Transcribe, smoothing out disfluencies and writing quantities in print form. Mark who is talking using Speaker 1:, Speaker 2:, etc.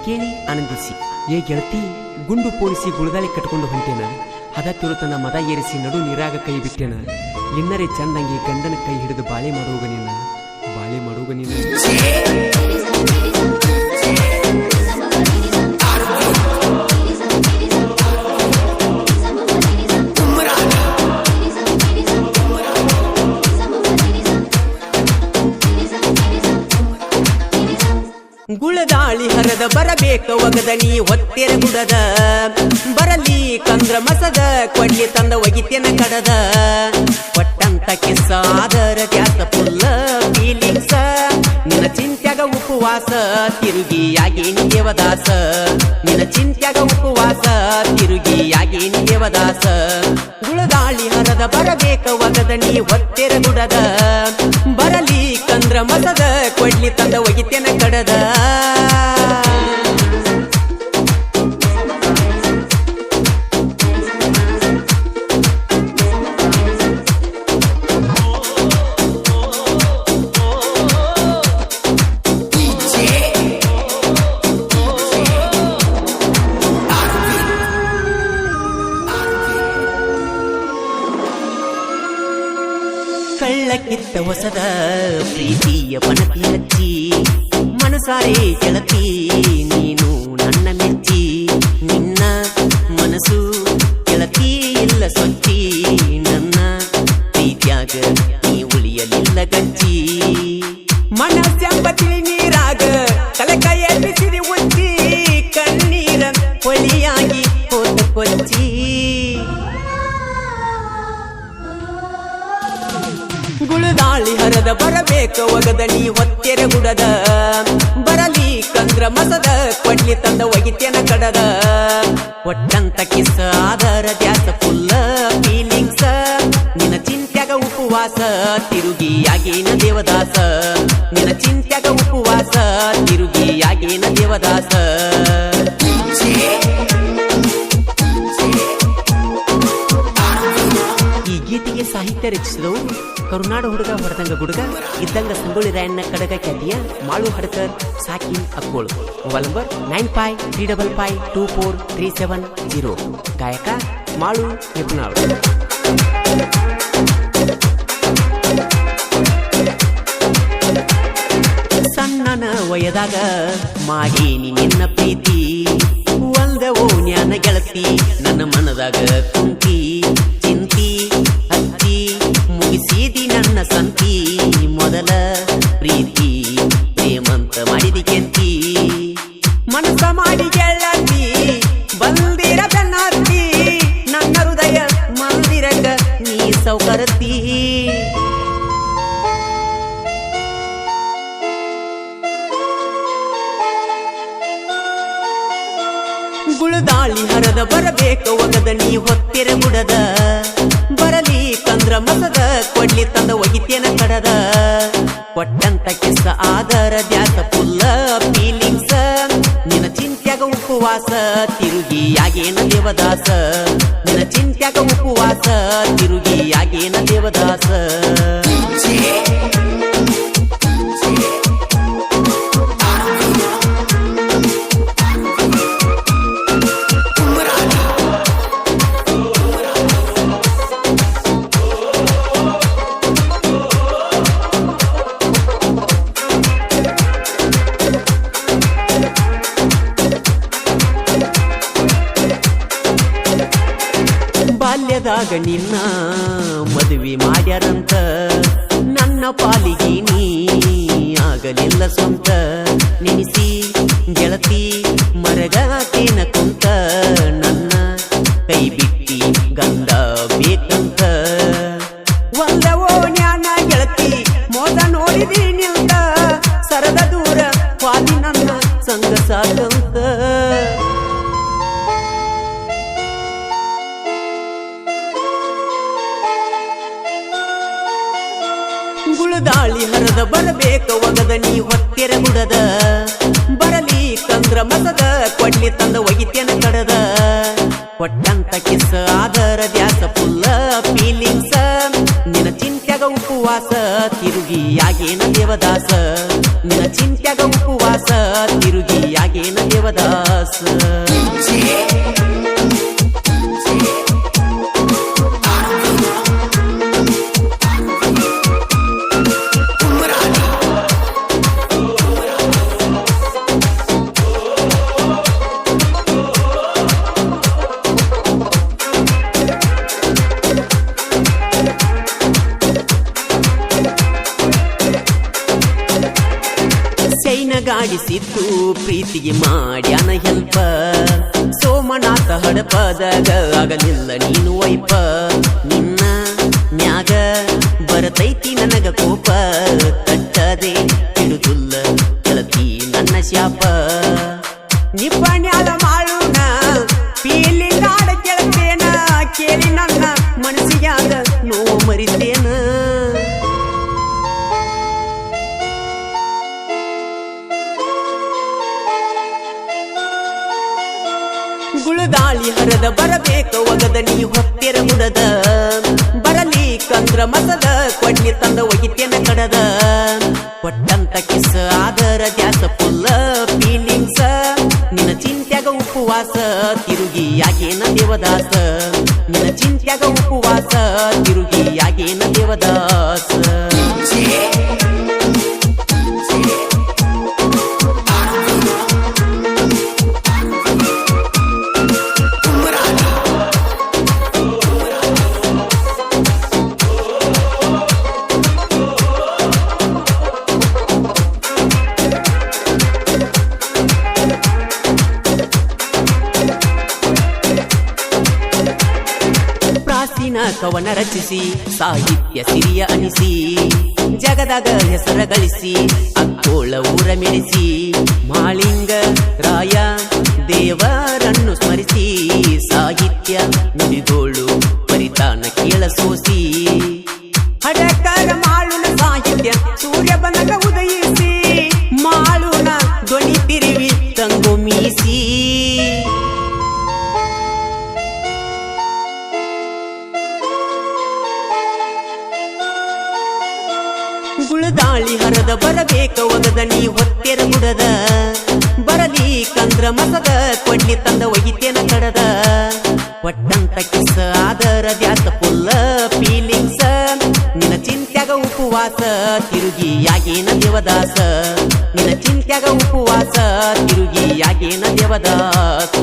Speaker 1: ಕೇಳಿ ಆನಂದಿಸಿ. ಏ ಗೆಳತಿ, ಗುಂಡು ಪೋಣಿಸಿ ಗುಳದಾಳಿ ಕಟ್ಕೊಂಡು ಹೊಂಟೇನ, ಹದ ತಿರುತನ ಮದ ಏರಿಸಿ ನಡು ನೀರಾಗ ಕೈ ಬಿಟ್ಟೇನ. ಇನ್ನರೇ ಚಂದಂಗಿ ಗಂಡನ ಕೈ ಹಿಡಿದು ಬಾಳೆ ಮಾಡುವಾಗ ನೀನ, ಬಾಳೆ ಮಾಡುವಾಗ ನೀನ. ಗುಳದಾಳಿ ಹರದ ಬರಬೇಕ ಒಗದ ನೀ ಹೊತ್ತೆರ ಗುಡದ, ಬರಲಿ ಕಂದ್ರ ಮಸದ ಕೊಡ್ಲಿ ತಂದ ಒಗಿತೇನ ಕಡದ. ಕೊಟ್ಟಂತ ಕಿಸ್ಸ ಆದರ ತ್ಯಾಸ ಫುಲ್ಲ ಫೀಲಿಂಗ್ಸ, ನಿನ್ನ ಚಿಂತ್ಯಾಗ ಉಪವಾಸ ತಿರುಗಿಯಾಗೇನಿ ದೇವದಾಸ. ನಿನ್ನ ಚಿಂತ್ಯಾಗ ಉಪವಾಸ ತಿರುಗಿಯಾಗೇನಿ ದೇವದಾಸ. ಗುಳದಾಳಿ ಹರದ ಬರಬೇಕ ಒಗದ ನೀ ಹೊತ್ತೆರ ಗುಡದ, ಬರಲಿ ಕಂದ್ರ ಮಸದ ಕೊಡ್ಲಿ ತಂದ ಒಗಿತೇನ ಕಡದ. ಕಳ್ಳಕ್ಕಿತ್ತ ಹೊಸದ ಪ್ರೀತಿಯ ಪಣತಿ ಹಚ್ಚಿ, ಮನಸಾರೆ ಗೆಳತಿ ನೀನು ನನ್ನ ಮೆಚ್ಚಿ. ನಿನ್ನ ಮನಸ್ಸು ಗೆಳತಿ ಇಲ್ಲ ಸೊಚ್ಚಿ, ನನ್ನ ಪ್ರೀತ್ಯಾಗ ನೀ ಉಳಿಯಲಿಲ್ಲ ಗಚ್ಚಿ. ಮನಸ್ಸೆಂಬ ತಿಳಿ ನೀರಾಗ ಕಲಕ ಎಬ್ಬಿಸಿರಿ ಉಚ್ಚಿ, ಕಣ್ಣೀರ ಹೊಳಿಯಾಗಿ ಹೋದ ಕೊಚ್ಚಿ. ಗುಳದಾಳಿ ಹರದ ಬರಬೇಕ ಒಗದ ನೀ ಹೊತ್ತೆರ ಗುಡದ, ಬರಲಿ ಕಂದ್ರ ಮಸದ ಕೊಡ್ಲಿ ತಂದ ಒಗಿತೇನ ಕಡದ. ಒಟ್ಟಂತ ಕಿಸ್ಸ ಆದರ ದ್ಯಾಸ ಫುಲ್ಲ ಫೀಲಿಂಗ್ಸ, ನಿನ್ನ ಚಿಂತ್ಯಾಗ ಉಪವಾಸ ತಿರುಗಿಯಾಗೇನ ದೇವದಾಸ. ನಿನ್ನ ಚಿಂತ್ಯಾಗ ಉಪವಾಸ ತಿರುಗಿಯಾಗೇನ ದೇವದಾಸ. ಈ ಗೀತೆಗೆ ಸಾಹಿತ್ಯ ರಚಿಸಿದವರು ಕರುನಾಡ ಹುಡುಗ ಹೊರದಂಗ ಗುಡುಗ ಇದ್ದಂಗ ಸಂಗೊಳ್ಳಿ ರಾಯಣ್ಣ ಕಡಗ ಖ್ಯಾತಿಯ ಮಾಳು ಹಡಕರ್ ಸಾಕಿನ್ ಅಕ್ಕೋಳು. Mobile number 9535524370. ಗಾಯಕ ಮಾಳು ನಿಪುಣಾಳು. ಸಣ್ಣನ ವಯದಾಗ ಮಾಡೀನಿ ನಿನ್ನ ಪ್ರೀತಿ, ಒಂದ ಓಣ್ಯಾನ ಗೆಳತಿ ನನ್ನ ಮನದಾಗ ಕುಂತಿ. ಚಿಂತಿ ಹತ್ತಿ ಮುಗಿಸಿದಿ ನನ್ನ ಸಂತಿ, ಮೊದಲ ಪ್ರೀತಿ ಪ್ರೇಮಂತ ಮಾಡಿದಿ ಕೆಂತಿ. ಮನಸ್ಸ ಮಾಡಿ ಗೆಳತಿ ಬಂದಿರ ಬೆನ್ನತ್ತಿ, ನನ್ನ ಹೃದಯ ಮಂದಿರಕ ನೀ ಸೌಕರತಿ. ಗುಳದಾಳಿ ಹರದ ಬರಬೇಕ ಒಗದ ನೀ ಹೊತ್ತೆರ ಗುಡದ, ಬರಲಿ ಕಂದ್ರ ಮಸದ ಕೊಡ್ಲಿ ತಂದ ಒಗಿತೇನ ಕಡದ. ಕೊಟ್ಟಂತ ಕಿಸ್ಸ ಆದರ ದ್ಯಾಸ ಫುಲ್ಲ ಫೀಲಿಂಗ್ಸ, ನಿನ್ನ ಚಿಂತ್ಯಾಗ ಉಪವಾಸ ತಿರುಗಿಯಾಗೇನ ದೇವದಾಸ. ನಿನ್ನ ಚಿಂತ್ಯಾಗ ಉಪವಾಸ ತಿರುಗಿಯಾಗೇನ ದೇವದಾಸ. ಬಾಲ್ಯದಾಗ ನಿನ್ನ ಮದುವೆ ಮಾಡ್ಯಾರಂತ, ನನ್ನ ಪಾಲಿಗೆ ನೀ ಆಗಲಿಲ್ಲ ಸ್ವಂತ. ನೆನೆಸಿ ಗೆಳತಿ ಮರಗಾತೇನ ಕುಂತ, ನನ್ನ ಕೈ ಬಿಟ್ಟಿ ಗಂಧ ಬೇಕಂತ. ಒಂದವೋ ಜ್ಞಾನ ಗೆಳತಿ ಮೋದ ನೋಡಿದಿ ನಿಲ್ದ, ಸರದ ದೂರ ವಾದಿ ನನ್ನ ಸಂಗ ಸಾಕಂತ. ಗುಳದಾಳಿ ಹರದ ಬರಬೇಕ ಒಗದ ನೀ ಹೊತ್ತೆರ ಗುಡದ, ಬರಲಿ ಕಂದ್ರ ಮಸದ ಕೊಡ್ಲಿ ತಂದ ಒಗಿತೇನ ಕಡದ. ಕೊಟ್ಟಂತ ಕಿಸ್ಸ ಆದರ ದ್ಯಾಸ ಫುಲ್ಲ ಫೀಲಿಂಗ್ಸ, ನಿನ್ನ ಚಿಂತ್ಯಾಗ ಉಪವಾಸ ತಿರುಗಿಯಾಗೇನ ದೇವದಾಸ. ನಿನ್ನ ಚಿಂತ್ಯಾಗ ಉಪವಾಸ ತಿರುಗಿಯಾಗೇನ ದೇವದಾಸ. ದೇವದಾಸ ಗಾಡಿಸಿದ್ದು ಪ್ರೀತಿಗೆ ಮಾಡ್ಯಾನ ಹೆಲ್ಪ ಸೋಮನಾಥ ಹಡಪದಾಗ ಆಗಲಿಲ್ಲ ನೀನು ವೈಪ ನಿನ್ನ ಮ್ಯಾಗ ಬರತೈತಿ ನನಗ ಕೋಪ ತಟ್ಟದೆ ಬಿಡುದಿಲ್ಲ ಗೆಳತಿ ನನ್ನ ಶಾಪ ನಿಬ್ಬಣ್ಯಾದ ಮಾಳುನ ಫೀಲಿಂಗ್ ಆಡ ಗೆಳತೇನ ಕೇಳಿ ನನ್ನ ಮನಸ್ಸಿಗಾದ ನೋವು ಮರಿತೇನ ಗುಳದಾಳಿ ಹರದ ಬರಬೇಕ ಒಗದ ನೀ ಹೊತ್ತೆರ ಮುಡದ ಬರಲಿ ಕಂದ್ರ ಮಸದ ಕೊಡ್ಲಿ ತಂದ ಒಗಿತೇನ ಕಡದ ಕೊಟ್ಟಂತ ಕಿಸ ಆದರ ದ್ಯಾಸ ಫುಲ್ಲ ಫೀಲಿಂಗ್ಸ ನಿನ್ನ ಚಿಂತ್ಯಾಗ ಉಪವಾಸ ತಿರುಗಿ ಯಾಗೇನ ದೇವದಾಸ ನಿನ್ನ ಚಿಂತ್ಯಾಗ ಉಪವಾಸ ತಿರುಗಿ ಯಾಗೇನ ದೇವದಾಸ ಕವನ ರಚಿಸಿ ಸಾಹಿತ್ಯ ಸಿರಿಯ ಅನಿಸಿ ಜಗದಾಗ ಹೆಸರ ಗಳಿಸಿ ಅಕ್ಕೋಳ ಊರ ಮೆರೆಸಿ ಮಾಳಿಂಗ ರಾಯ ದೇವರನ್ನು ಸ್ಮರಿಸಿ ಸಾಹಿತ್ಯ ನುಡಿಗೋಳು ಪರಿತಾನ ಕೇಳ ಸೋಸಿ ಹಡಕರ ಮಾಳುನ ಸಾಹಿತ್ಯ ಸೂರ್ಯ ಬಂದಾಗ ಉದಯಿಸಿ ಮಾಳುನ ಧ್ವನಿ ತಿರುವಿ ತಂಗು ಮೀಸಿ ಗುಳದಾಳಿ ಹರದ ಬರಬೇಕ ಒಗದ ನೀ ಹೊತ್ತೆರ ಮುಡದ ಬರಲಿ ಕಂದ್ರ ಮಸದ ಕೊಡ್ಲಿ ತಂದ ಒಗಿತೇನ ಕಡದ ಒಟ್ಟಂತ ಕಿಸ ಆದರ ದ್ಯಾಸ ಫುಲ್ಲ ಫೀಲಿಂಗ್ಸ ನಿನ್ನ ಚಿಂತ್ಯಾಗ ಉಪವಾಸ ತಿರುಗಿ ಯಾಗೇನ ದೇವದಾಸ ನಿನ್ನ ಚಿಂತ್ಯಾಗ ಉಪವಾಸ ತಿರುಗಿ ಯಾಗೇನ ದೇವದಾಸ